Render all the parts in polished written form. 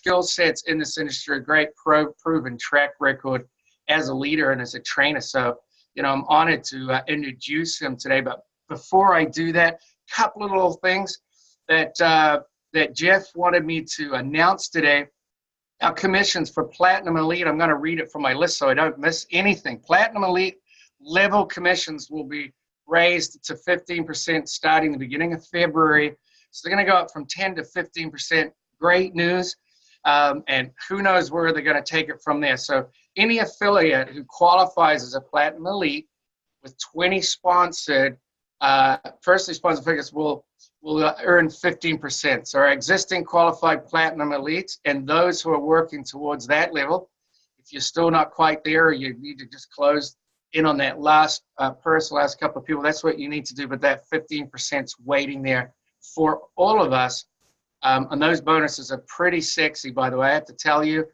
skill sets in this industry, a great proven track record as a leader and as a trainer. So, I'm honored to introduce him today. But before I do that, a couple of little things that Jeff wanted me to announce today. Our commissions for Platinum Elite, I'm going to read it from my list so I don't miss anything. Platinum Elite level commissions will be raised to 15% starting the beginning of February. So they're going to go up from 10 to 15%. Great news. And who knows where they're going to take it from there. So any affiliate who qualifies as a Platinum Elite with 20 sponsored, personally sponsored figures will earn 15%. So our existing qualified Platinum Elites and those who are working towards that level, if you're still not quite there or you need to just close in on that last last couple of people, that's what you need to do. But that 15% is waiting there for all of us. And those bonuses are pretty sexy, by the way, I have to tell you.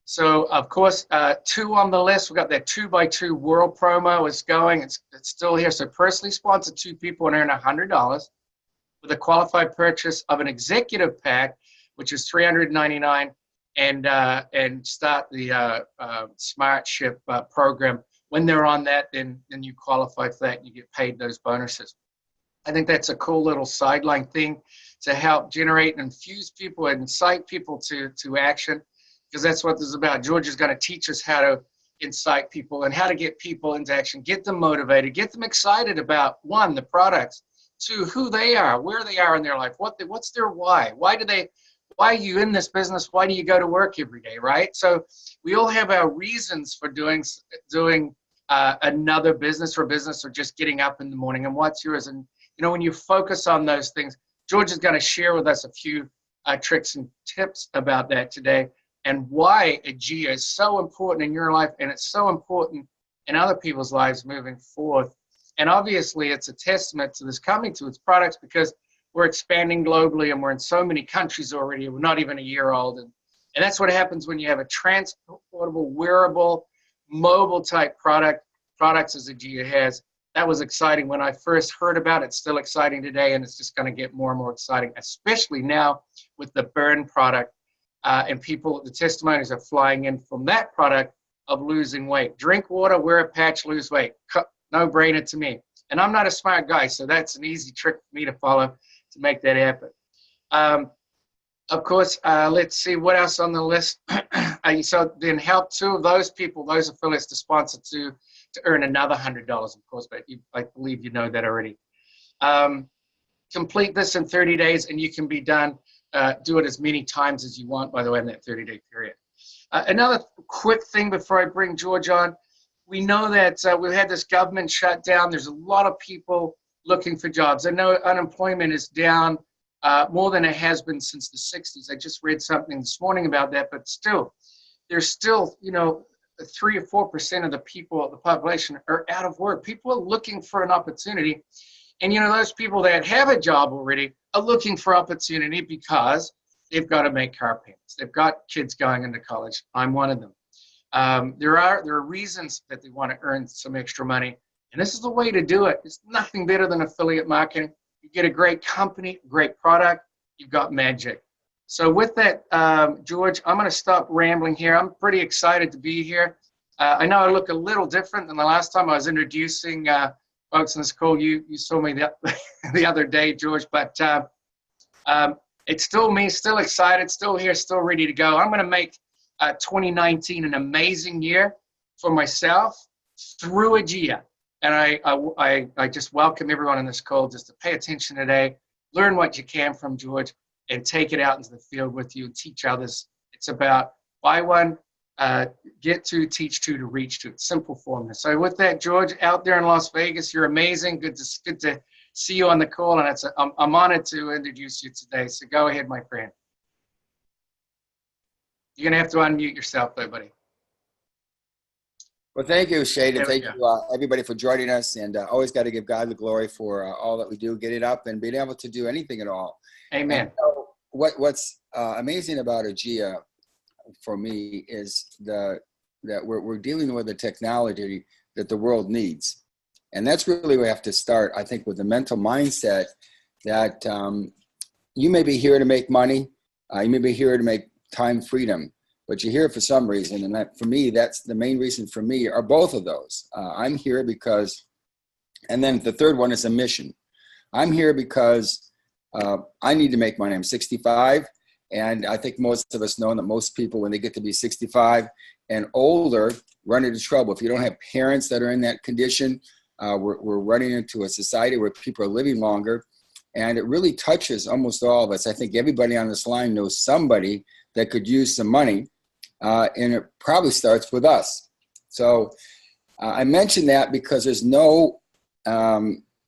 So, of course, 2 on the list. We've got that 2x2 World promo is going. It's still here. So personally sponsored 2 people and earn $100 with a qualified purchase of an executive pack, which is $399, and start the Smart Ship program. When they're on that, then you qualify for that and you get paid those bonuses. I think that's a cool little sideline thing to help generate and infuse people and incite people to action, because that's what this is about. George is going to teach us how to incite people and how to get people into action, get them motivated, get them excited about, 1, the products, 2, who they are, where they are in their life, what's their why, why are you in this business, why do you go to work every day, right? So we all have our reasons for doing another business or just getting up in the morning, and what's yours. And when you focus on those things, George is going to share with us a few tricks and tips about that today, and why AEGEA is so important in your life and it's so important in other people's lives moving forth. And obviously, it's a testament to this company, to its products, because we're expanding globally and we're in so many countries already. We're not even a year old. And that's what happens when you have a transportable, wearable, mobile type products as AEGEA has. That was exciting when I first heard about it. It's still exciting today, and it's just going to get more and more exciting, especially now with the Burn product. And people, the testimonies are flying in from that product of losing weight. Drink water, wear a patch, lose weight. No brainer to me. And I'm not a smart guy, so that's an easy trick for me to follow to make that happen. Of course, let's see what else on the list. So then help 2 of those people, those affiliates, to sponsor to earn another $100, of course, but I believe you know that already. Complete this in 30 days, and you can be done. Do it as many times as you want, by the way, in that 30-day period. Another quick thing before I bring George on, we know that we've had this government shutdown. There's a lot of people looking for jobs. I know unemployment is down more than it has been since the 60s. I just read something this morning about that, but still, there's still, 3 or 4% of the people, the population, are out of work. People are looking for an opportunity. And, those people that have a job already are looking for opportunity because they've got to make car payments. They've got kids going into college. I'm one of them. There are reasons that they want to earn some extra money. And this is the way to do it. It's nothing better than affiliate marketing. You get a great company, great product, you've got magic. So with that, George, I'm going to stop rambling here. I'm pretty excited to be here. I know I look a little different than the last time I was introducing folks in this call. You saw me the other day, George, but it's still me, still excited, still here, still ready to go. I'm going to make 2019 an amazing year for myself through AEGEA. And I just welcome everyone on this call just to pay attention today, learn what you can from George, and take it out into the field with you and teach others. It's about buy 1, get 2, teach 2 to reach 2. It's simple formula. So with that, George, out there in Las Vegas, you're amazing. Good to see you on the call, and I'm honored to introduce you today. So go ahead, my friend. You're going to have to unmute yourself, though, buddy. Well, thank you, Shade, and thank you, everybody, for joining us. And always got to give God the glory for all that we do, get it up, and being able to do anything at all. Amen. And, what's amazing about AEGEA for me is that we're dealing with a technology that the world needs. And that's really where we have to start, I think, with the mental mindset that you may be here to make money. You may be here to make time freedom, but you're here for some reason. And that, for me, that's the main reason for me are both of those. I'm here because, and then the third one is a mission. I'm here because I need to make money. I'm 65. And I think most of us know that most people, when they get to be 65 and older, run into trouble. If you don't have parents that are in that condition, we're running into a society where people are living longer. And it really touches almost all of us. I think everybody on this line knows somebody that could use some money. And it probably starts with us. So I mention that because there's no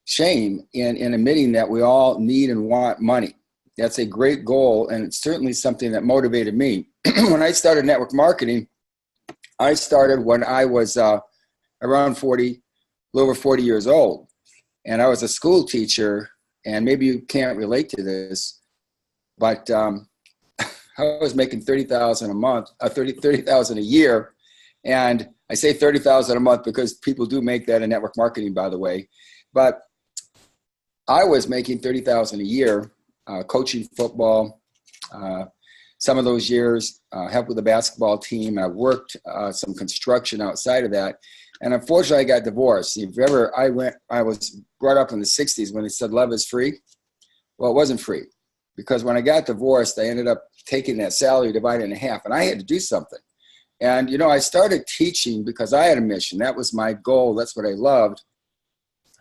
shame in admitting that we all need and want money. That's a great goal, and it's certainly something that motivated me. When I started network marketing, I started when I was around 40, a little over 40 years old. And I was a school teacher, and maybe you can't relate to this, but I was making $30,000 a month, $30,000 a year. And I say $30,000 a month because people do make that in network marketing, by the way. But I was making $30,000 a year. Coaching football, some of those years, helped with the basketball team. I worked some construction outside of that. And unfortunately, I got divorced. If ever I was brought up in the 60s when they said love is free. Well, it wasn't free, because when I got divorced, I ended up taking that salary divided in half, and I had to do something. And, you know, I started teaching because I had a mission. That was my goal. That's what I loved.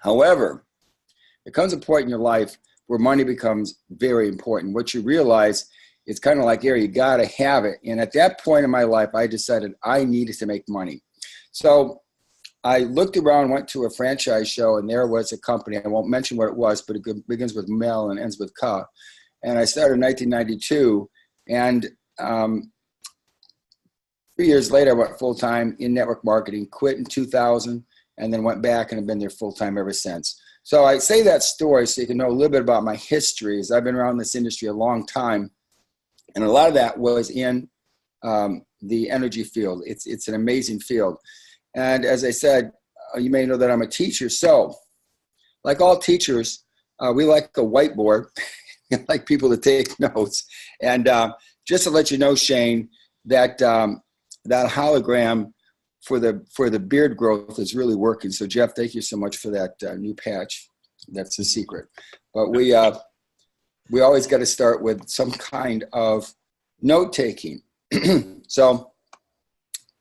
However, there comes a point in your life where money becomes very important. What you realize, it's kind of like air, you got to have it. And at that point in my life, I decided I needed to make money. So I looked around, went to a franchise show, and there was a company. I won't mention what it was, but it begins with Mel and ends with Ka. And I started in 1992. And 3 years later, I went full-time in network marketing, quit in 2000, and then went back and have been there full-time ever since. So I say that story so you can know a little bit about my history, as I've been around this industry a long time. And a lot of that was in the energy field. It's an amazing field. And as I said, you may know that I'm a teacher. So like all teachers, we like a whiteboard, like people to take notes. And just to let you know, Shane, that that hologram for the beard growth is really working. So Jeff, thank you so much for that new patch. That's the secret. But we always got to start with some kind of note taking. So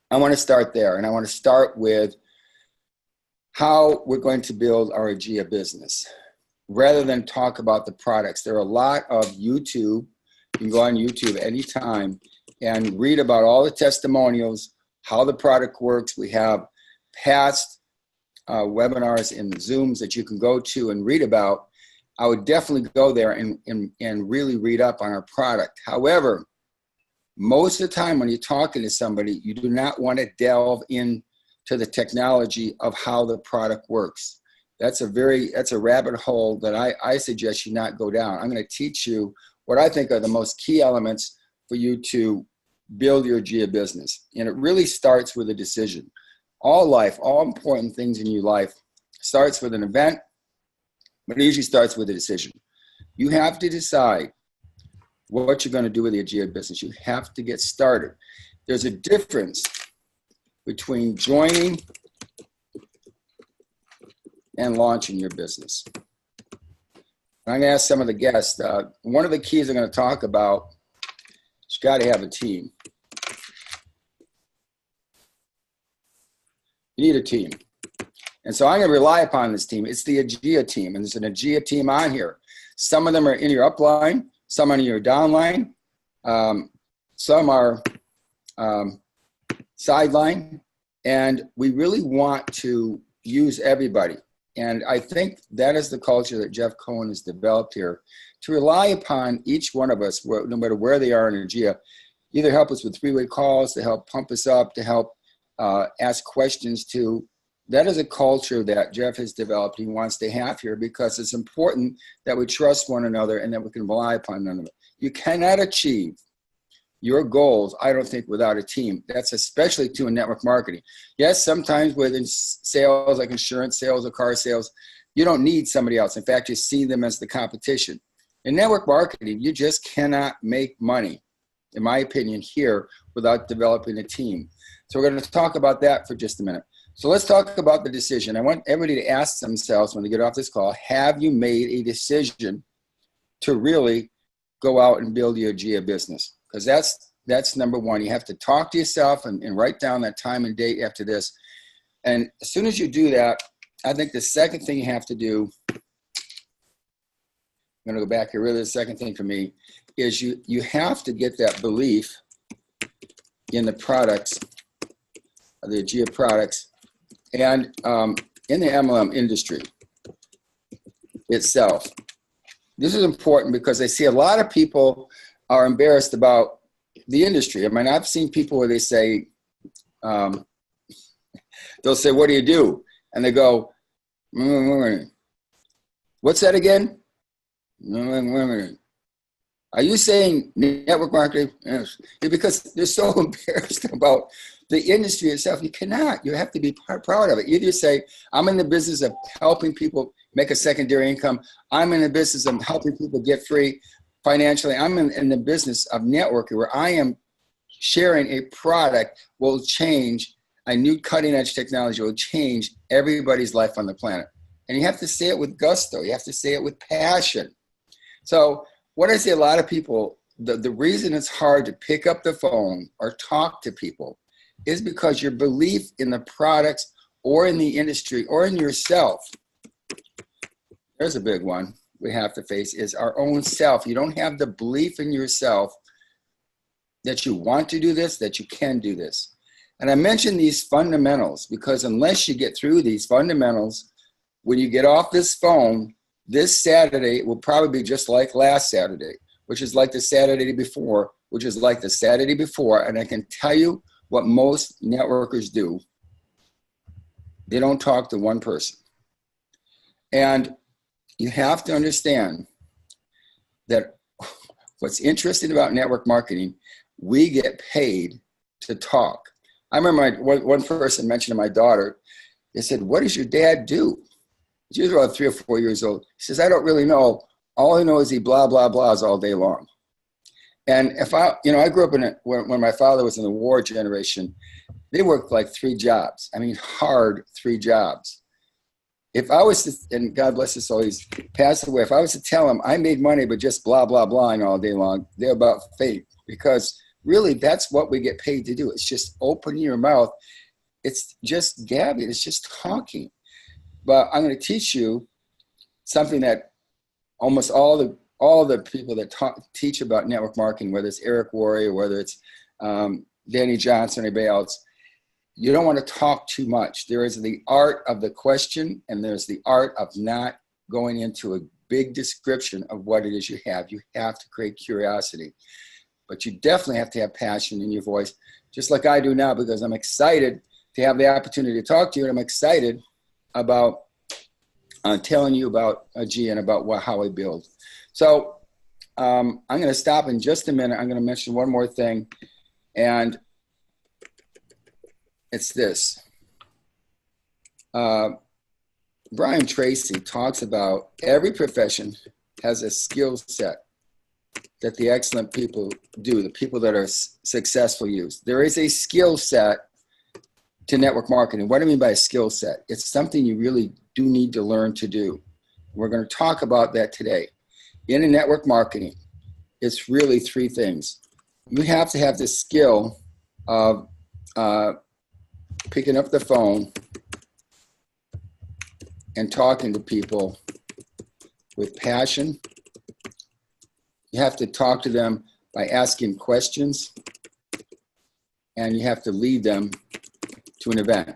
I want to start there, and I want to start with how we're going to build our AEGEA business rather than talk about the products. There are a lot of YouTube. You can go on YouTube anytime and read about all the testimonials, how the product works. We have past webinars in the Zooms that you can go to and read about. I would definitely go there and really read up on our product. However, most of the time when you're talking to somebody, you do not want to delve into the technology of how the product works. That's a rabbit hole that I suggest you not go down. I'm going to teach you what I think are the most key elements for you to build your AEGEA business. And it really starts with a decision. All important things in your life starts with an event, but it usually starts with a decision. You have to decide what you're going to do with the AEGEA business. You have to get started. There's a difference between joining and launching your business. I'm going to ask some of the guests. One of the keys I'm going to talk about is you got to have a team. You need a team. And so I'm going to rely upon this team. It's the AEGEA team, and there's an AEGEA team on here. Some of them are in your upline, some are in your downline, some are sideline, and we really want to use everybody. And I think that is the culture that Jeff Cohen has developed here, to rely upon each one of us, no matter where they are in AEGEA, either help us with three-way calls, to help pump us up, to help ask questions to. That is a culture that Jeff has developed. He wants to have here, because it's important that we trust one another and that we can rely upon one another. You cannot achieve your goals, I don't think, without a team. That's especially true in network marketing. Yes, sometimes within sales, like insurance sales or car sales, you don't need somebody else. In fact, you see them as the competition. In network marketing, you just cannot make money, in my opinion, here without developing a team. So we're going to talk about that for just a minute. So let's talk about the decision. I want everybody to ask themselves when they get off this call, have you made a decision to really go out and build your AEGEA business? Because that's number one. You have to talk to yourself and write down that time and date after this. And as soon as you do that, I think the second thing you have to do, I'm going to go back here, really the second thing for me, is you have to get that belief in the products, the AEGEA products, and in the MLM industry itself. This is important because I see a lot of people are embarrassed about the industry. I mean, I've seen people where they say, they'll say, what do you do? And they go, what's that again? Are you saying network marketing? Yes. Because they're so embarrassed about the industry itself. You cannot. You have to be proud of it. Either you say, I'm in the business of helping people make a secondary income. I'm in the business of helping people get free financially. I'm in the business of networking where I am sharing a product will change, a new cutting edge technology will change everybody's life on the planet. And you have to say it with gusto. You have to say it with passion. So what I see a lot of people, the reason it's hard to pick up the phone or talk to people is because your belief in the products or in the industry or in yourself, there's a big one we have to face, is our own self. You don't have the belief in yourself that you want to do this, that you can do this. And I mentioned these fundamentals because unless you get through these fundamentals, when you get off this phone, this Saturday will probably be just like last Saturday, which is like the Saturday before, which is like the Saturday before. And I can tell you what most networkers do. They don't talk to one person. And you have to understand that what's interesting about network marketing, we get paid to talk. I remember one person mentioned to my daughter, they said, what does your dad do? She was about 3 or 4 years old. He says, I don't really know. All I know is he blah, blah, blahs all day long. And if I grew up when my father was in the war generation, they worked like 3 jobs. I mean, hard 3 jobs. If I was to, and God bless his soul, he's passed away. If I was to tell them I made money, but just blah, blah, blahing all day long, they're about fate. Because really, that's what we get paid to do. It's just opening your mouth. It's just gabbing. It's just talking. But I'm going to teach you something that almost all the people that teach about network marketing, whether it's Eric Worre or whether it's Danny Johnson or anybody else, you don't want to talk too much. There is the art of the question, and there's the art of not going into a big description of what it is you have. You have to create curiosity. But you definitely have to have passion in your voice, just like I do now, because I'm excited to have the opportunity to talk to you, and I'm excited about telling you about AEGEA and about how I build. So I'm going to stop in just a minute. I'm going to mention one more thing, and it's this. Brian Tracy talks about every profession has a skill set that the excellent people do, the people that are successful use. There is a skill set to network marketing. What do I mean by a skill set? It's something you really do need to learn to do. We're going to talk about that today. In a network marketing, it's really 3 things. You have to have the skill of picking up the phone and talking to people with passion. You have to talk to them by asking questions, and you have to lead them to an event.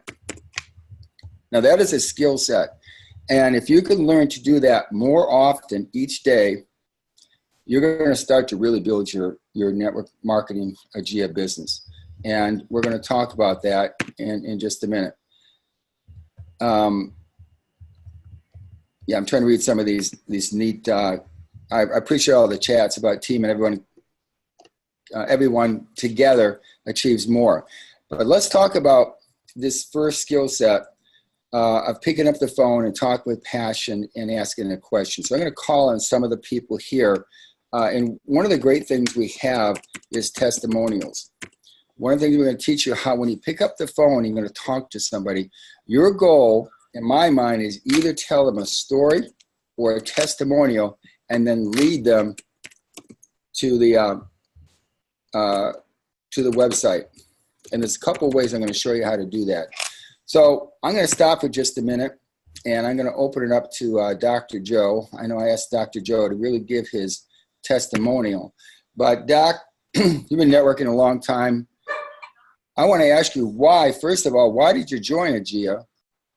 Now that is a skill set. And if you can learn to do that more often each day, you're going to start to really build your network marketing AEGEA business. And we're going to talk about that in just a minute. I'm trying to read some of these neat, I appreciate all the chats about team and everyone together achieves more. But let's talk about this first skill set of picking up the phone and talking with passion and asking a question. So I'm going to call on some of the people here. And one of the great things we have is testimonials. One of the things we're going to teach you how when you pick up the phone, you're going to talk to somebody. Your goal, in my mind, is either tell them a story or a testimonial and then lead them to the website. And there's a couple of ways I'm going to show you how to do that. So I'm going to stop for just a minute, and I'm going to open it up to Dr. Joe. I know I asked Dr. Joe to really give his testimonial. But Doc, you've been networking a long time. I want to ask you why, first of all, why did you join AEGEA,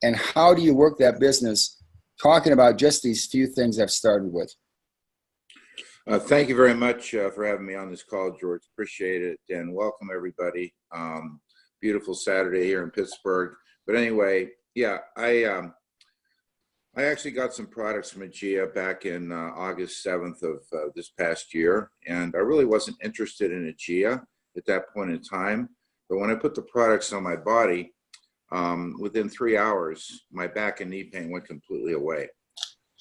and how do you work that business, talking about just these few things I've started with? Thank you very much for having me on this call, George. Appreciate it, and welcome everybody. Beautiful Saturday here in Pittsburgh. But anyway, yeah, I actually got some products from AEGEA back in August 7th of this past year, and I really wasn't interested in AEGEA at that point in time. But when I put the products on my body, within 3 hours, my back and knee pain went completely away.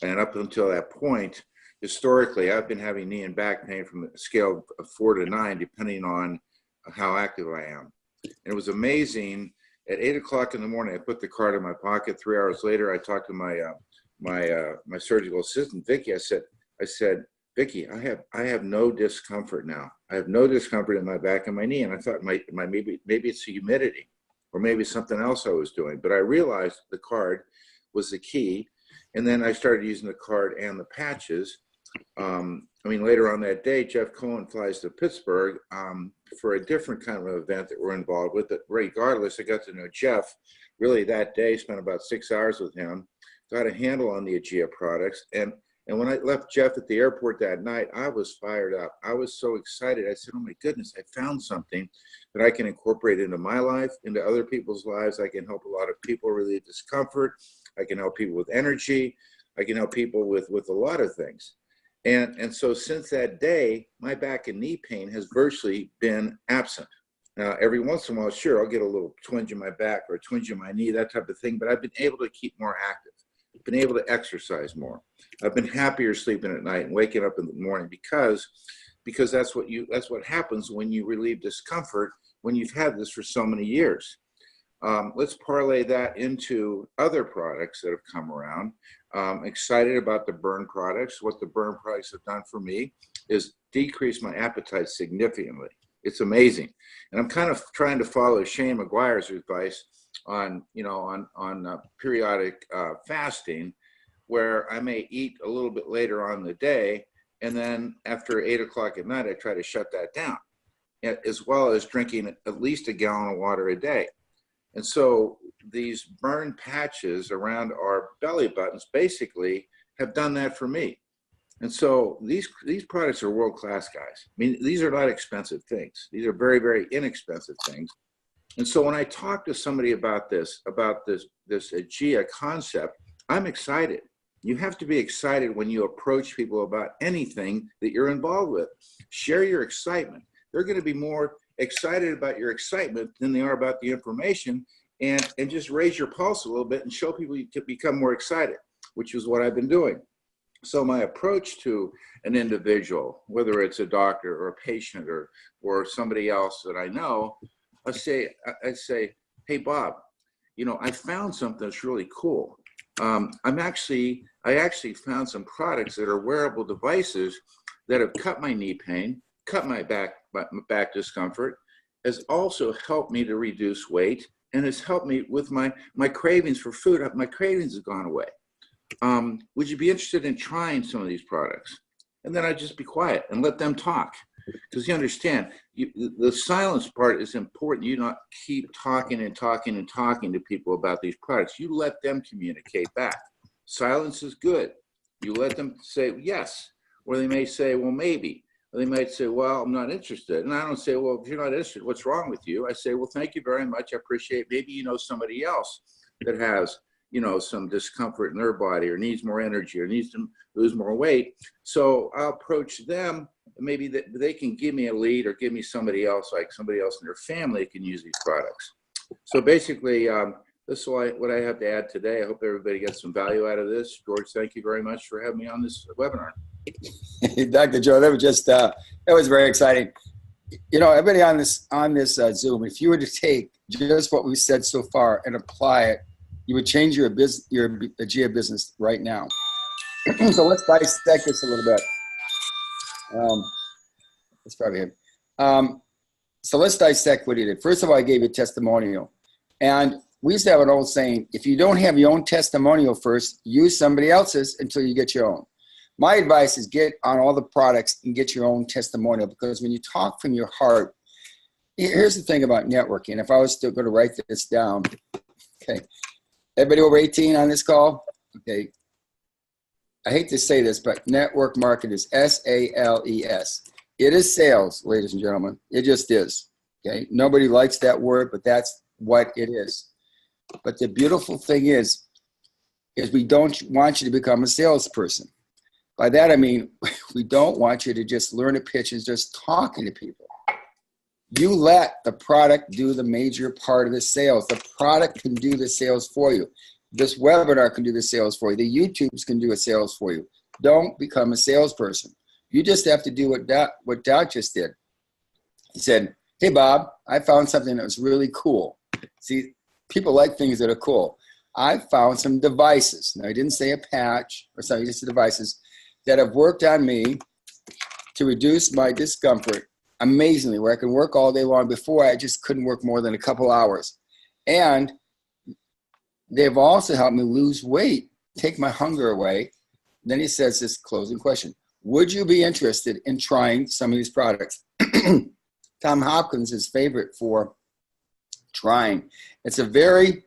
And up until that point, historically, I've been having knee and back pain from a scale of 4 to 9, depending on how active I am. And it was amazing. At 8 o'clock in the morning, I put the card in my pocket. 3 hours later, I talked to my surgical assistant, Vicky. I said, Vicky, I have no discomfort now. I have no discomfort in my back and my knee. And I thought maybe it's the humidity, or maybe something else I was doing. But I realized the card was the key. And then I started using the card and the patches. Later on that day, Jeff Cohen flies to Pittsburgh for a different kind of event that we're involved with. But regardless, I got to know Jeff really that day, spent about 6 hours with him, got a handle on the AEGEA products. And when I left Jeff at the airport that night, I was fired up. I was so excited. I said, oh my goodness, I found something that I can incorporate into my life, into other people's lives. I can help a lot of people relieve discomfort. I can help people with energy. I can help people with a lot of things. And so since that day, my back and knee pain has virtually been absent. Now, every once in a while, sure, I'll get a little twinge in my back or a twinge in my knee, that type of thing, but I've been able to keep more active. I've been able to exercise more. I've been happier sleeping at night and waking up in the morning because that's what happens when you relieve discomfort when you've had this for so many years. Let's parlay that into other products that have come around. Excited about the burn products. What the burn products have done for me is decrease my appetite significantly. It's amazing. And I'm kind of trying to follow Shane McGuire's advice on periodic fasting, where I may eat a little bit later on in the day, and then after 8 o'clock at night, I try to shut that down, as well as drinking at least a gallon of water a day. And so these burn patches around our belly buttons basically have done that for me. And so these products are world-class, guys. I mean, these are not expensive things. These are very, very inexpensive things. And so when I talk to somebody about this AEGEA concept, I'm excited. You have to be excited when you approach people about anything that you're involved with. Share your excitement. They're going to be more excited about your excitement than they are about the information, and just raise your pulse a little bit and show people you can become more excited, which is what I've been doing. So my approach to an individual, whether it's a doctor or a patient or somebody else that I know, I say, hey, Bob, I found something that's really cool. I actually found some products that are wearable devices that have cut my knee pain, cut my back discomfort, has also helped me to reduce weight, and has helped me with my cravings for food. My cravings have gone away. Would you be interested in trying some of these products? And then I'd just be quiet and let them talk. Because you understand, the silence part is important. You not keep talking and talking and talking to people about these products. You let them communicate back. Silence is good. You let them say yes, or they may say, well, maybe. Or they might say, well, I'm not interested. And I don't say, well, if you're not interested, what's wrong with you? I say, well, thank you very much. I appreciate it. Maybe you know somebody else that has some discomfort in their body, or needs more energy, or needs to lose more weight. So I'll approach them. Maybe they can give me a lead, or give me somebody else, like somebody else in their family can use these products. So basically, this is what I have to add today. I hope everybody gets some value out of this. George, thank you very much for having me on this webinar. Dr. Joe, that was just that was very exciting. You know, everybody on this Zoom, if you were to take just what we've said so far and apply it, you would change your AEGEA business right now. So let's dissect this a little bit. That's probably it. So let's dissect what he did. First of all, I gave you a testimonial. And we used to have an old saying, if you don't have your own testimonial first, use somebody else's until you get your own. My advice is get on all the products and get your own testimonial, because when you talk from your heart, here's the thing about networking. If I was still going to write this down, okay. Everybody over 18 on this call? Okay. I hate to say this, but network marketing is S-A-L-E-S. It is sales, ladies and gentlemen. It just is. Okay. Nobody likes that word, but that's what it is. But the beautiful thing is we don't want you to become a salesperson. By that, I mean, we don't want you to just learn a pitch and just talking to people. You let the product do the major part of the sales. The product can do the sales for you. This webinar can do the sales for you. The YouTubes can do a sales for you. Don't become a salesperson. You just have to do what Doc just did. He said, hey, Bob, I found something that was really cool. See, people like things that are cool. I found some devices. Now, he didn't say a patch or something, he just said devices that have worked on me to reduce my discomfort amazingly, where I can work all day long. Before, I just couldn't work more than a couple hours. And they've also helped me lose weight, take my hunger away. Then he says this closing question. Would you be interested in trying some of these products? Tom Hopkins is favorite for trying. It's a very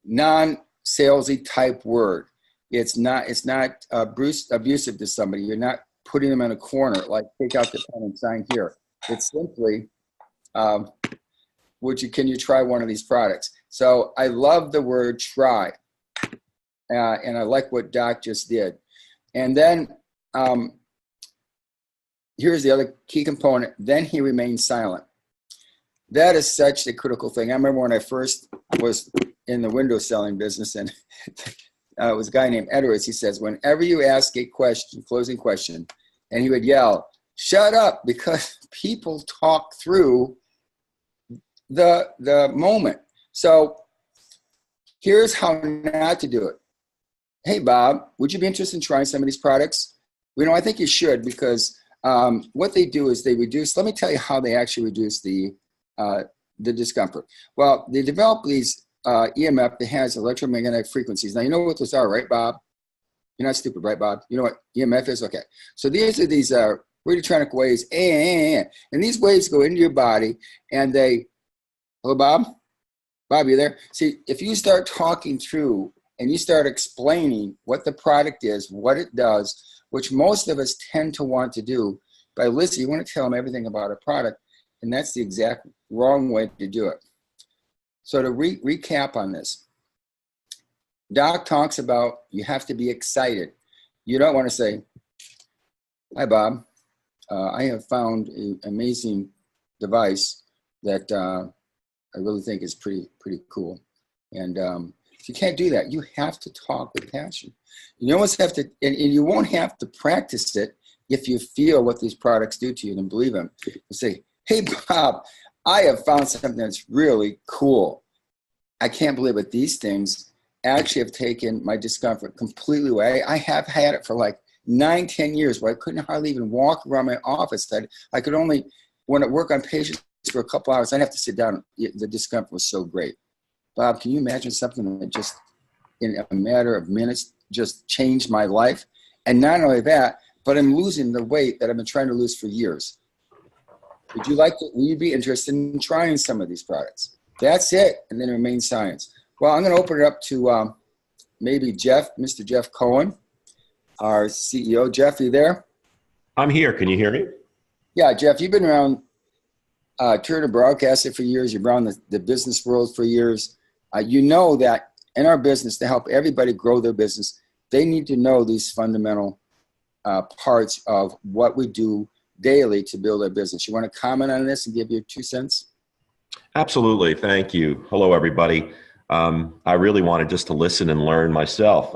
non-salesy type word. It's not abusive to somebody. You're not putting them in a corner, like take out the pen and sign here. It's simply, can you try one of these products? So I love the word try. And I like what Doc just did. And then here's the other key component. Then he remained silent. That is such a critical thing. I remember when I first was in the window selling business, and it was a guy named Edwards. He says, whenever you ask a question, closing question, and he would yell, shut up, because people talk through the moment. So here's how not to do it. Hey, Bob, would you be interested in trying some of these products? You know, I think you should, because what they do is they reduce, let me tell you how they actually reduce the discomfort. Well, they develop these EMF that has electromagnetic frequencies. Now, you know what those are, right, Bob? You're not stupid, right, Bob? You know what EMF is? Okay. So these are these radiatronic waves, and these waves go into your body, and they, hello, Bob? Bob, you there? See, if you start talking through and you start explaining what the product is, what it does, which most of us tend to want to do, by listening, you want to tell them everything about a product, and that's the exact wrong way to do it. So to recap on this, Doc talks about you have to be excited. You don't want to say, hi, Bob. I have found an amazing device that I really think is pretty cool. And you can't do that. You have to talk with passion. You almost have to, and you won't have to practice it if you feel what these products do to you and believe them. You say, hey, Bob, I have found something that's really cool. I can't believe it. These things actually have taken my discomfort completely away. I have had it for like 9-10 years where I couldn't hardly even walk around my office. I could only, when I work on patients for a couple hours, I'd have to sit down. The discomfort was so great. Bob, can you imagine something that just in a matter of minutes just changed my life? And not only that, but I'm losing the weight that I've been trying to lose for years. Would you be interested in trying some of these products? That's it. And then remain science. Well, I'm going to open it up to maybe Mr. Jeff Cohen, our CEO. Jeff, are you there? I'm here. Can you hear me? Yeah, Jeff, you've been around Turner Broadcasting for years. You've been around the business world for years. You know that in our business, to help everybody grow their business, they need to know these fundamental parts of what we do daily to build our business. You want to comment on this and give your 2 cents? Absolutely. Thank you. Hello, everybody. I really wanted just to listen and learn myself.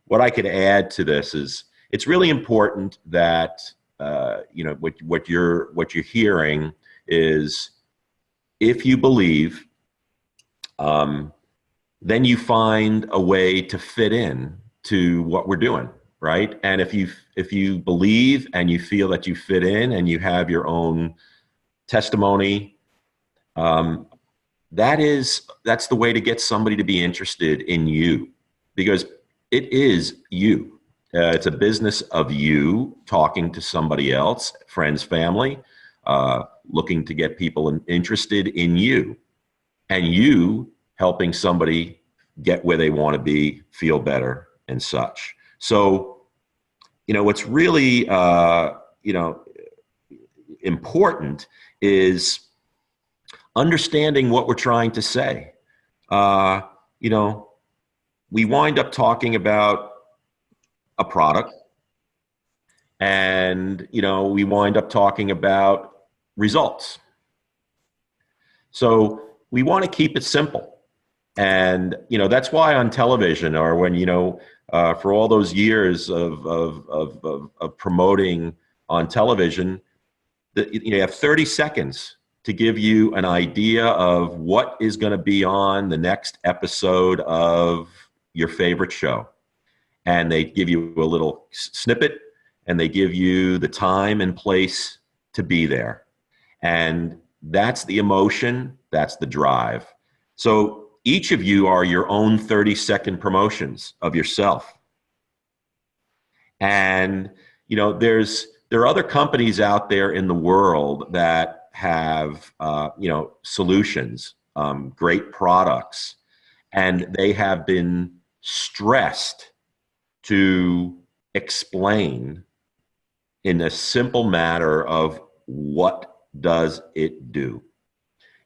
What I could add to this is it's really important that what you're hearing is if you believe, then you find a way to fit in to what we're doing, right? And if you believe and you feel that you fit in and you have your own testimony, that's the way to get somebody to be interested in you, because it is you. It's a business of you talking to somebody else, friends, family, looking to get people interested in you, and you helping somebody get where they want to be, feel better, and such. So, what's really, important is understanding what we're trying to say. We wind up talking about a product, and, we wind up talking about results. So we want to keep it simple. And, that's why on television, or when, for all those years of promoting on television, you have 30 seconds to give you an idea of what is going to be on the next episode of your favorite show. And they give you a little snippet, and they give you the time and place to be there. And that's the emotion, that's the drive. So each of you are your own 30-second promotions of yourself. And, there are other companies out there in the world that have, solutions, great products, and they have been stressed to explain in a simple matter of what does it do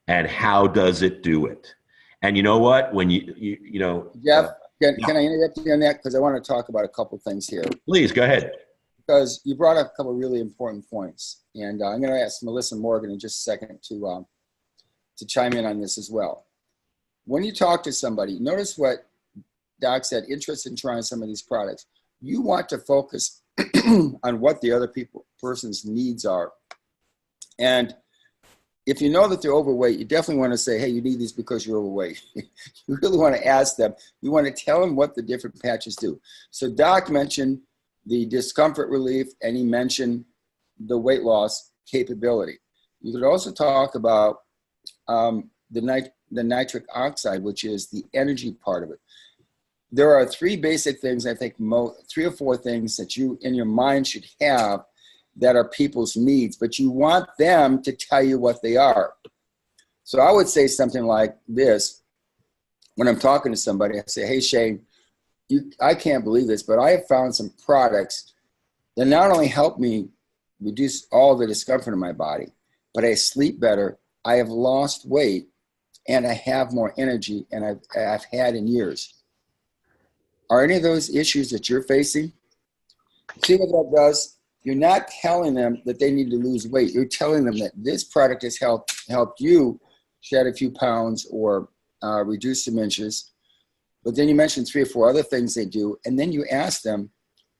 and how does it do it. And you know what? When Jeff, can I interrupt you on that? Because I want to talk about a couple things here. Please, go ahead. Because you brought up a couple of really important points. And I'm going to ask Melissa Morgan in just a second to chime in on this as well. When you talk to somebody, notice what Doc said, interested in trying some of these products. You want to focus on what the other person's needs are. And if you know that they're overweight, you definitely want to say, hey, you need these because you're overweight. You really want to ask them. You want to tell them what the different patches do. So Doc mentioned the discomfort relief, and he mentioned the weight loss capability. You could also talk about the nitric oxide, which is the energy part of it. There are three basic things, I think, 3 or 4 things that you in your mind should have that are people's needs, but you want them to tell you what they are. So I would say something like this. When I'm talking to somebody, I say, hey, Shane, I can't believe this, but I have found some products that not only help me reduce all the discomfort in my body, but I sleep better, I have lost weight, and I have more energy than I've had in years. Are any of those issues that you're facing? See what that does? You're not telling them that they need to lose weight. You're telling them that this product has helped you shed a few pounds or reduce some inches. But then you mentioned 3 or 4 other things they do, and then you ask them,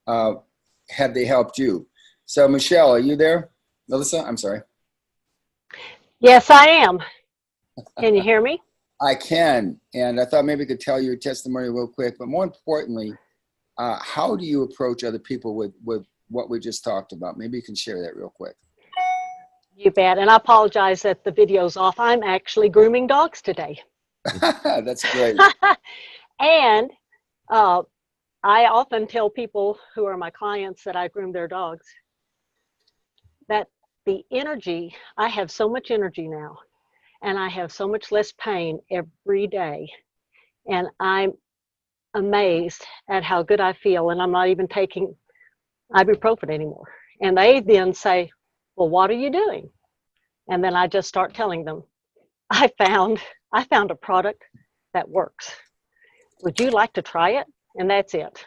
have they helped you? So Michelle, are you there? Melissa, I'm sorry. Yes, I am. Can you hear me? I can, and I thought maybe I could tell your testimony real quick, but more importantly, how do you approach other people with what we just talked about? Maybe you can share that real quick. You bet, and I apologize that the video's off. I'm actually grooming dogs today. That's great. And I often tell people who are my clients that I groom their dogs that the energy, I have so much energy now, and I have so much less pain every day. And I'm amazed at how good I feel, and I'm not even taking ibuprofen anymore. And they then say, well, what are you doing? And then I just start telling them, I found a product that works. Would you like to try it? And that's it.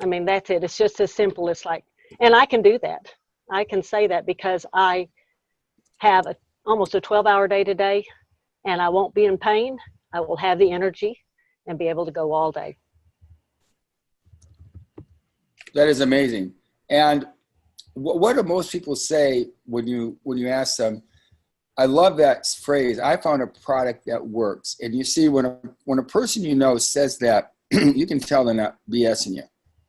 I mean, that's it. It's just as simple as like, and I can do that. I can say that because I have almost a 12-hour day today, and I won't be in pain. I will have the energy and be able to go all day. That is amazing. And what do most people say when you ask them? I love that phrase. I found a product that works. And you see, when a person you know says that, you can tell they're not BSing you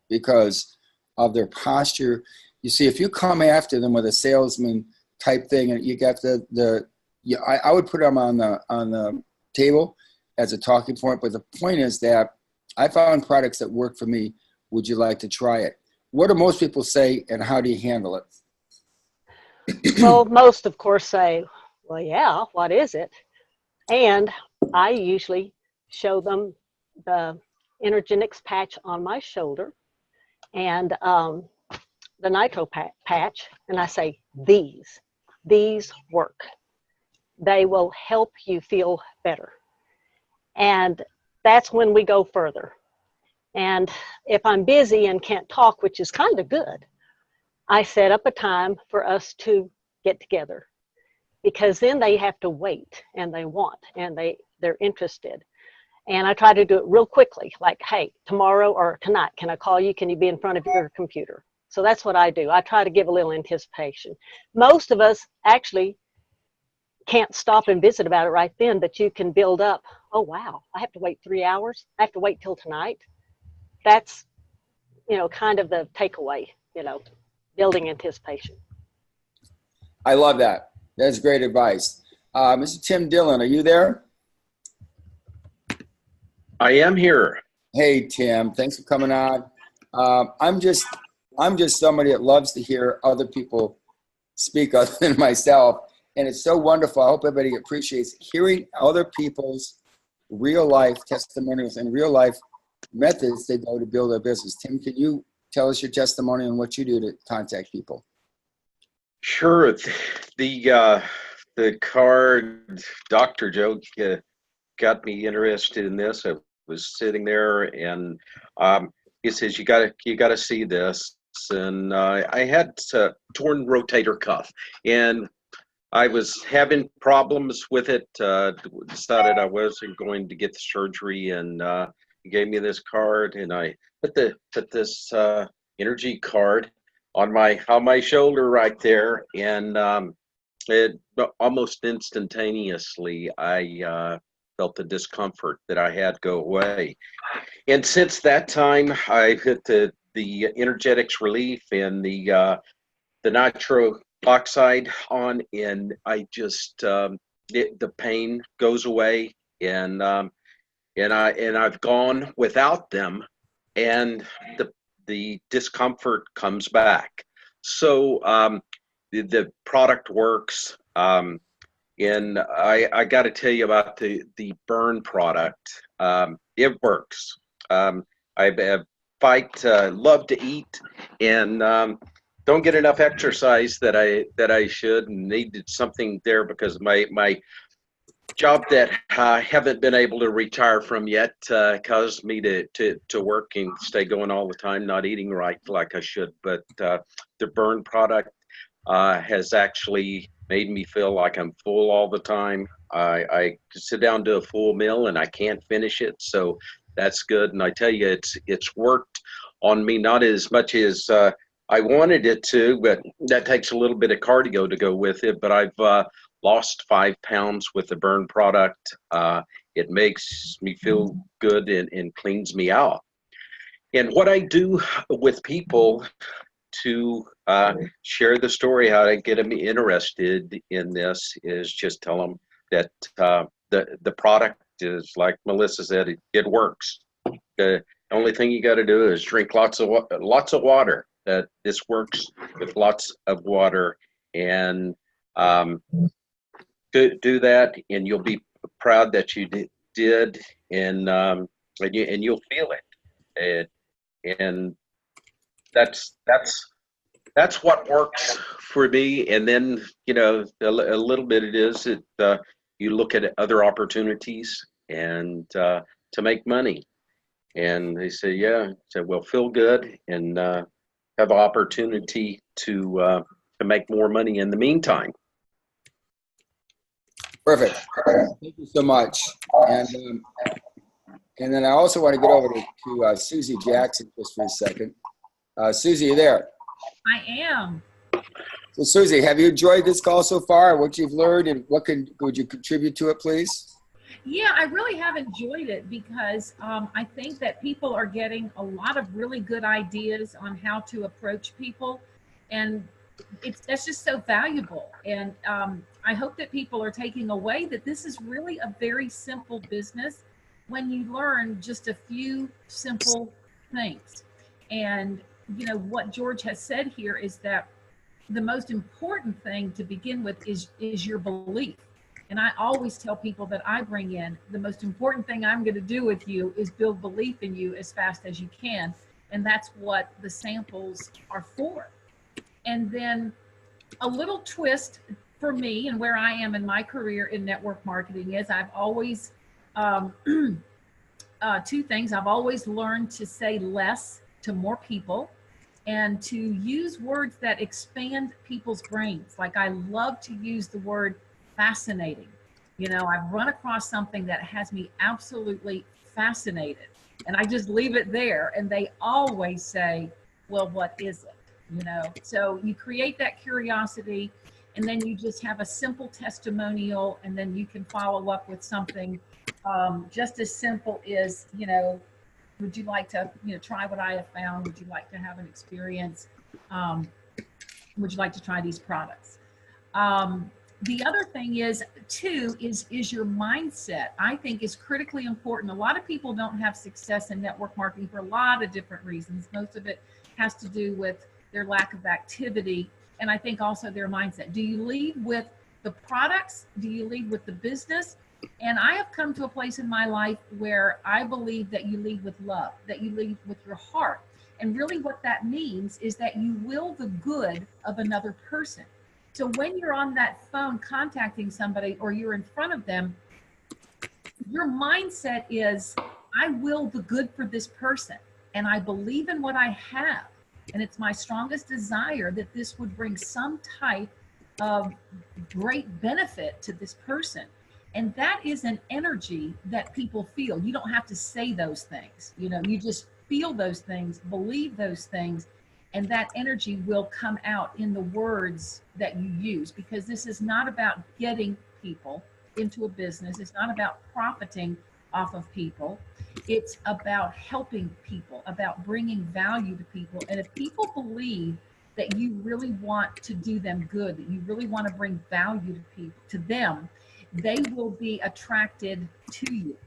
because of their posture. You see, if you come after them with a salesman type thing, and you got I would put them on the table as a talking point. But the point is that I found products that work for me. Would you like to try it? What do most people say, and how do you handle it? Well, most, of course, say, well, yeah, what is it? And I usually show them the Energetics patch on my shoulder and the nitro patch, and I say, these work. They will help you feel better. And that's when we go further. And if I'm busy and can't talk, which is kind of good, I set up a time for us to get together, because then they have to wait, and they want, and they're interested. And I try to do it real quickly, like, hey, tomorrow or tonight, can I call you? Can you be in front of your computer? So that's what I do. I try to give a little anticipation. Most of us actually can't stop and visit about it right then, but you can build up, oh, wow, I have to wait 3 hours. I have to wait till tonight. That's, kind of the takeaway, building anticipation. I love that. That's great advice. Mr. Tim Dillon, are you there? I am here. Hey, Tim, thanks for coming on. I'm just somebody that loves to hear other people speak other than myself. And it's so wonderful. I hope everybody appreciates hearing other people's real life testimonials and real life methods they go to build their business. Tim, can you tell us your testimony and what you do to contact people? Sure. The card, Dr. Joe got me interested in this. I was sitting there, and he says, "You gotta see this." And I had a torn rotator cuff, and I was having problems with it. Decided I wasn't going to get the surgery, and he gave me this card, and I put this energy card on my shoulder right there, and it almost instantaneously I felt the discomfort that I had go away. And since that time, I hit the energetics relief and the nitro oxide on, and I just the pain goes away, and I've gone without them, and the discomfort comes back. So the product works, and I got to tell you about the burn product. It works. I love to eat, and don't get enough exercise that I should, and needed something there because my job that I haven't been able to retire from yet caused me to work and stay going all the time, not eating right like I should. But the burn product has actually made me feel like I'm full all the time. I sit down to a full meal and I can't finish it, so that's good. And I tell you, it's worked on me, not as much as I wanted it to, but that takes a little bit of cardio to go with it. But I've lost 5 pounds with the burn product. It makes me feel good and cleans me out. And what I do with people to share the story, how to get them interested in this, is just tell them that the product is, like Melissa said, it works. The only thing you got to do is drink lots of water. That this works with lots of water, and do that, and you'll be proud that you did, and you'll feel it, and that's what works for me. And then a little bit it is that you look at other opportunities and to make money, and they say, well, feel good and have an opportunity to make more money in the meantime. Perfect. Thank you so much. And and then I also want to get over to Susie Jackson just for a second. Susie, you there? I am. So Susie, have you enjoyed this call so far? What you've learned, and would you contribute to it, please? Yeah, I really have enjoyed it because I think that people are getting a lot of really good ideas on how to approach people, and that's just so valuable. And I hope that people are taking away that this is really a very simple business when you learn just a few simple things. And you know what George has said here is that the most important thing to begin with is your belief. And I always tell people that I bring in, the most important thing I'm going to do with you is build belief in you as fast as you can. And that's what the samples are for. And then a little twist for me and where I am in my career in network marketing is I've always, two things. I've always learned to say less to more people and to use words that expand people's brains. Like I love to use the word fascinating. You know, I've run across something that has me absolutely fascinated, and I just leave it there, and they always say, well, what is it? You know, so you create that curiosity, and then you just have a simple testimonial, and then you can follow up with something just as simple as, you know, would you like to, you know, try what I have found? Would you like to have an experience? Would you like to try these products? The other thing is too, is your mindset, I think is critically important. A lot of people don't have success in network marketing for a lot of different reasons. Most of it has to do with their lack of activity. And I think also their mindset. Do you lead with the products? Do you lead with the business? And I have come to a place in my life where I believe that you lead with love, that you lead with your heart. And really what that means is that you will the good of another person. So when you're on that phone contacting somebody or you're in front of them, your mindset is, I will the good for this person. And I believe in what I have. And it's my strongest desire that this would bring some type of great benefit to this person. And that is an energy that people feel. You don't have to say those things. You know, you just feel those things, believe those things, and that energy will come out in the words that you use, because this is not about getting people into a business. It's not about profiting off of people. It's about helping people, about bringing value to people. And if people believe that you really want to do them good, that you really want to bring value to people, to them, they will be attracted to you.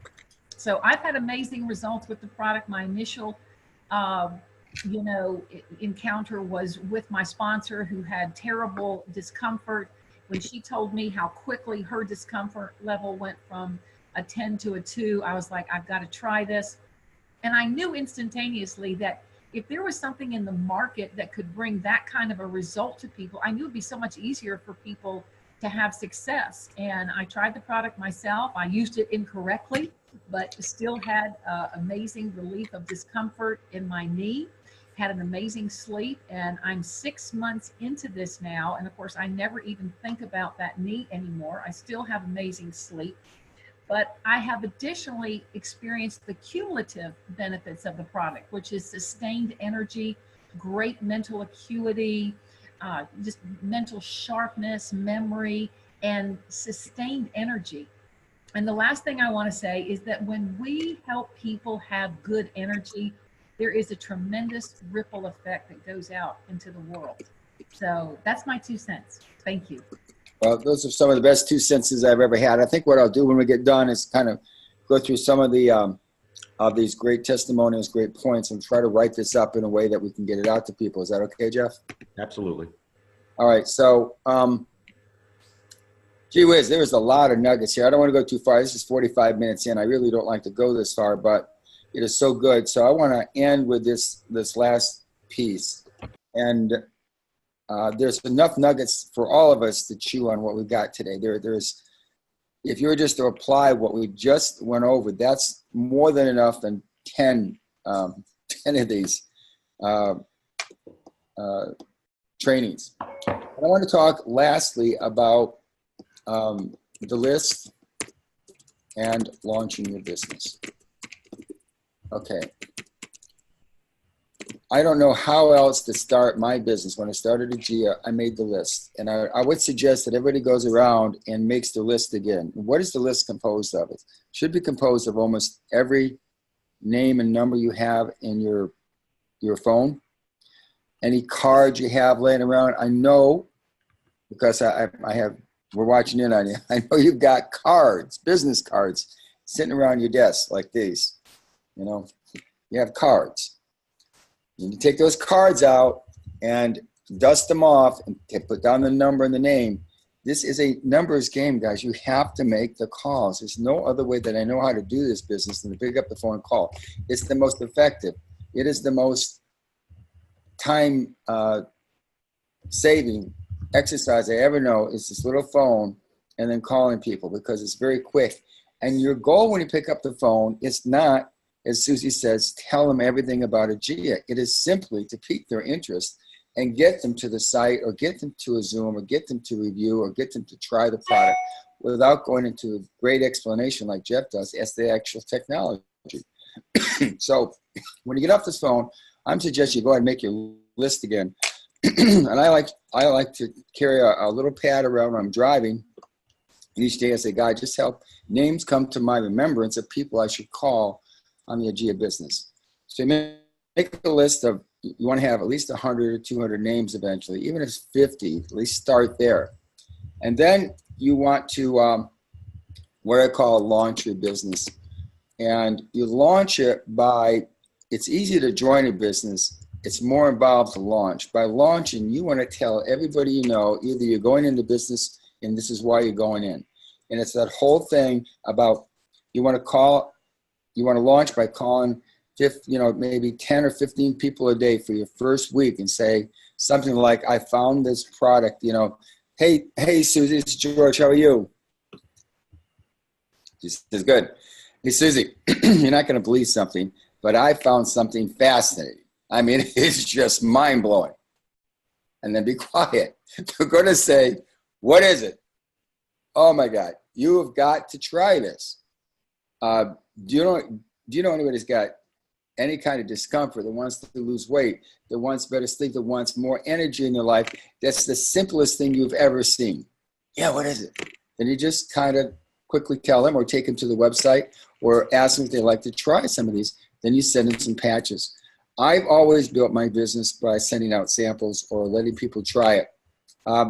So I've had amazing results with the product. My initial encounter was with my sponsor, who had terrible discomfort. When she told me how quickly her discomfort level went from a 10 to a 2, I was like, I've got to try this. And I knew instantaneously that if there was something in the market that could bring that kind of a result to people, I knew it'd be so much easier for people to have success. And I tried the product myself. I used it incorrectly, but still had amazing relief of discomfort in my knee, had an amazing sleep. And I'm 6 months into this now. And of course, I never even think about that knee anymore. I still have amazing sleep, but I have additionally experienced the cumulative benefits of the product, which is sustained energy, great mental acuity, just mental sharpness, memory, and sustained energy. And the last thing I want to say is that when we help people have good energy, there is a tremendous ripple effect that goes out into the world. So that's my 2 cents. Thank you. Well, those are some of the best 2 senses I've ever had. I think what I'll do when we get done is kind of go through some of the of these great testimonials, great points, and try to write this up in a way that we can get it out to people. Is that okay, Jeff? Absolutely. All right. So, gee whiz, there was a lot of nuggets here. I don't want to go too far. This is 45 minutes in. I really don't like to go this far, but it is so good. So I want to end with this last piece. And there's enough nuggets for all of us to chew on what we got today. There's, if you were just to apply what we just went over, that's more than enough than 10 of these trainings. And I want to talk lastly about the list and launching your business. Okay. I don't know how else to start my business. When I started AEGEA, I made the list. And I would suggest that everybody goes around and makes the list again. What is the list composed of? It should be composed of almost every name and number you have in your phone. Any cards you have laying around. I know, because we're watching in on you. I know you've got cards, business cards, sitting around your desk like these. You know, you have cards. You can take those cards out and dust them off and put down the number and the name. This is a numbers game, guys. You have to make the calls. There's no other way that I know how to do this business than to pick up the phone and call. It's the most effective. It is the most time saving exercise I ever know, is this little phone and then calling people, because it's very quick. And your goal when you pick up the phone is not, as Susie says, tell them everything about AEGEA. It is simply to pique their interest and get them to the site, or get them to a Zoom, or get them to review, or get them to try the product without going into a great explanation like Jeff does as the actual technology. So when you get off this phone, I'm suggesting you go ahead and make your list again. And I like to carry a little pad around when I'm driving. And each day I say, God, just help names come to my remembrance of people I should call on the AEGEA business. So you make a list of, you want to have at least 100 or 200 names eventually, even if it's 50, at least start there. And then you want to, what I call launch your business. And you launch it by, it's easy to join a business. It's more involved to launch. By launching, you want to tell everybody you know, either you're going into business and this is why you're going in. And it's that whole thing about, you want to launch by calling maybe 10 or 15 people a day for your first week and say something like, I found this product, hey, Susie, it's George, how are you? She says, good. Hey, Susie, you're not going to believe something, but I found something fascinating. I mean, it's just mind-blowing. And then be quiet. We're going to say, what is it? Oh, my God, you have got to try this. Do you know anybody who's got any kind of discomfort, that wants to lose weight, that wants better sleep, that wants more energy in their life? That's the simplest thing you've ever seen. Yeah, what is it? Then you just kind of quickly tell them, or take them to the website, or ask them if they'd like to try some of these. Then you send them some patches. I've always built my business by sending out samples or letting people try it.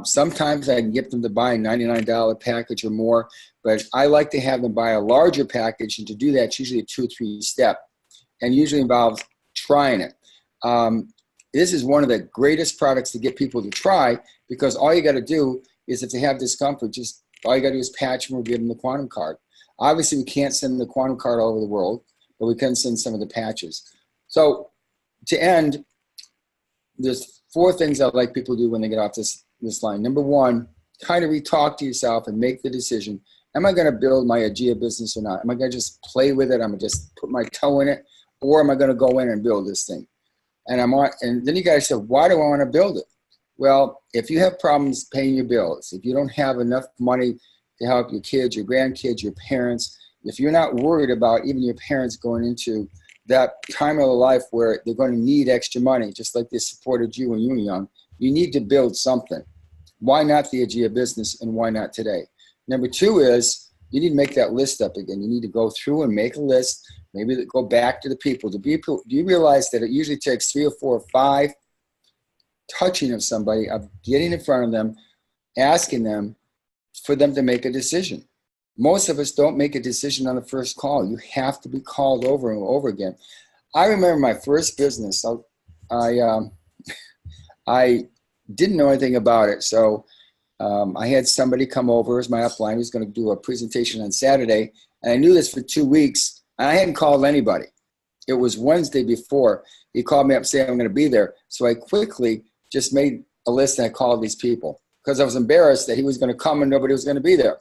Sometimes I can get them to buy a $99 package or more, but I like to have them buy a larger package, and to do that, it's usually a 2 or 3 step, and usually involves trying it. This is one of the greatest products to get people to try, because all you got to do is, if they have discomfort, all you got to do is patch them or give them the quantum card. Obviously, we can't send the quantum card all over the world, but we can send some of the patches. So to end, there's 4 things I'd like people to do when they get off this line. Number 1, kind of re-talk to yourself and make the decision. Am I going to build my AEGEA business or not? Am I going to just play with it? I'm going to just put my toe in it? Or am I going to go in and build this thing? And then you got to say, why do I want to build it? Well, if you have problems paying your bills, if you don't have enough money to help your kids, your grandkids, your parents, if you're not worried about even your parents going into that time of their life where they're going to need extra money, just like they supported you when you were young, you need to build something. Why not the AEGEA business, and why not today? Number 2 is, you need to make that list up again. You need to go through and make a list, maybe go back to the people. Do you realize that it usually takes 3 or 4 or 5 touching of somebody, of getting in front of them, asking them, for them to make a decision? Most of us don't make a decision on the first call. You have to be called over and over again. I remember my first business. I didn't know anything about it. So I had somebody come over as my upline who's going to do a presentation on Saturday. And I knew this for 2 weeks. And I hadn't called anybody. It was Wednesday before. He called me up saying, I'm going to be there. So I quickly just made a list and I called these people, because I was embarrassed that he was going to come and nobody was going to be there.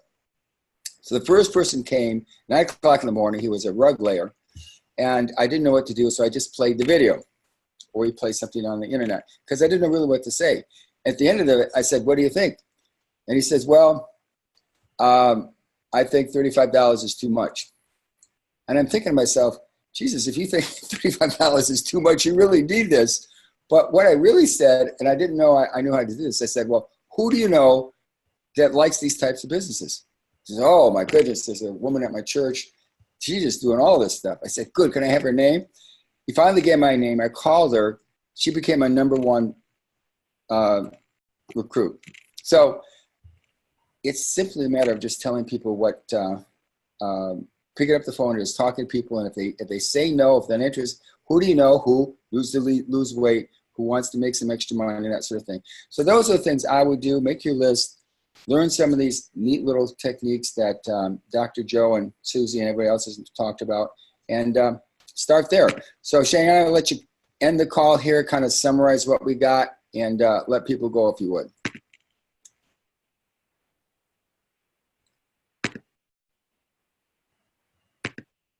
So the first person came, 9 o'clock in the morning. He was a rug layer. And I didn't know what to do, so I just played the video. Or he played something on the internet, because I didn't know really what to say. At the end of it, I said, what do you think? And he says, well, I I think $35 is too much. And I'm thinking to myself, Jesus, if you think $35 is too much, you really need this. But what I really said, and I didn't know I knew how to do this, I said, well, who do you know that likes these types of businesses? She said, oh my goodness, there's a woman at my church. She's just doing all this stuff. I said, good, can I have her name? He finally gave my name. I called her. She became my #1 recruit. So it's simply a matter of just telling people what, picking up the phone and just talking to people. And if they say no, if they're not interested, who do you know who lose weight, who wants to make some extra money, that sort of thing. So those are the things I would do. Make your list. Learn some of these neat little techniques that Dr. Joe and Susie and everybody else has talked about, and start there. So Shane, I'll let you end the call here, kind of summarize what we got, and let people go if you would.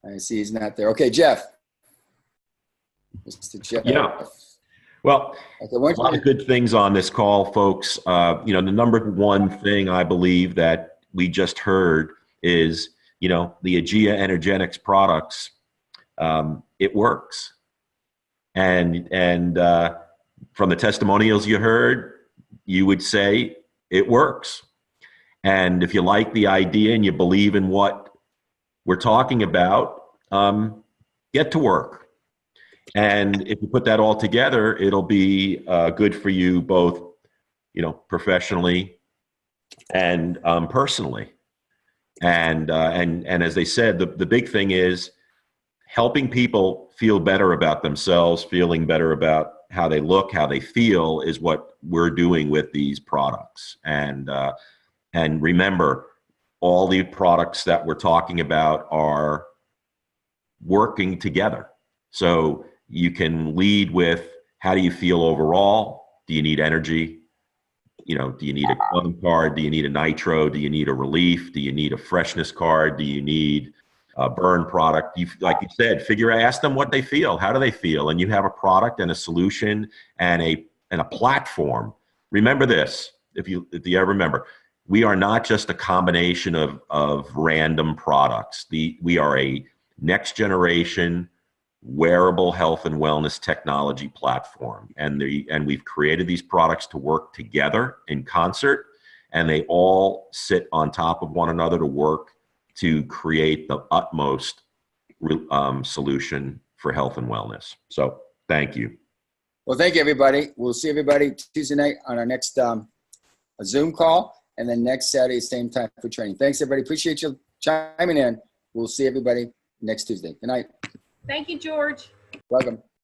I see he's not there. Okay, Jeff. Mr. Jeff. Yeah. Well, okay, a lot of good things on this call, folks. The #1 thing I believe that we just heard is, the AEGEA Energetics products. It works, and from the testimonials you heard, you would say it works. And if you like the idea and you believe in what we're talking about, get to work. And if you put that all together, it'll be good for you both, professionally and personally. And as they said, the big thing is helping people feel better about themselves, feeling better about how they look, how they feel is what we're doing with these products. And remember, all the products that we're talking about are working together. So you can lead with, how do you feel overall? Do you need energy? Do you need a Cohen card? Do you need a nitro? Do you need a relief? Do you need a freshness card? Do you need a burn product? Like you said, ask them what they feel. How do they feel? And you have a product and a solution and a platform. Remember this, if you ever remember, we are not just a combination of random products. We are a next generation wearable health and wellness technology platform. And we've created these products to work together in concert, and they all sit on top of one another to work to create the utmost solution for health and wellness. So thank you. Well, thank you, everybody. We'll see everybody Tuesday night on our next Zoom call, and then next Saturday, same time for training. Thanks, everybody. Appreciate you chiming in. We'll see everybody next Tuesday. Good night. Thank you, George. Welcome.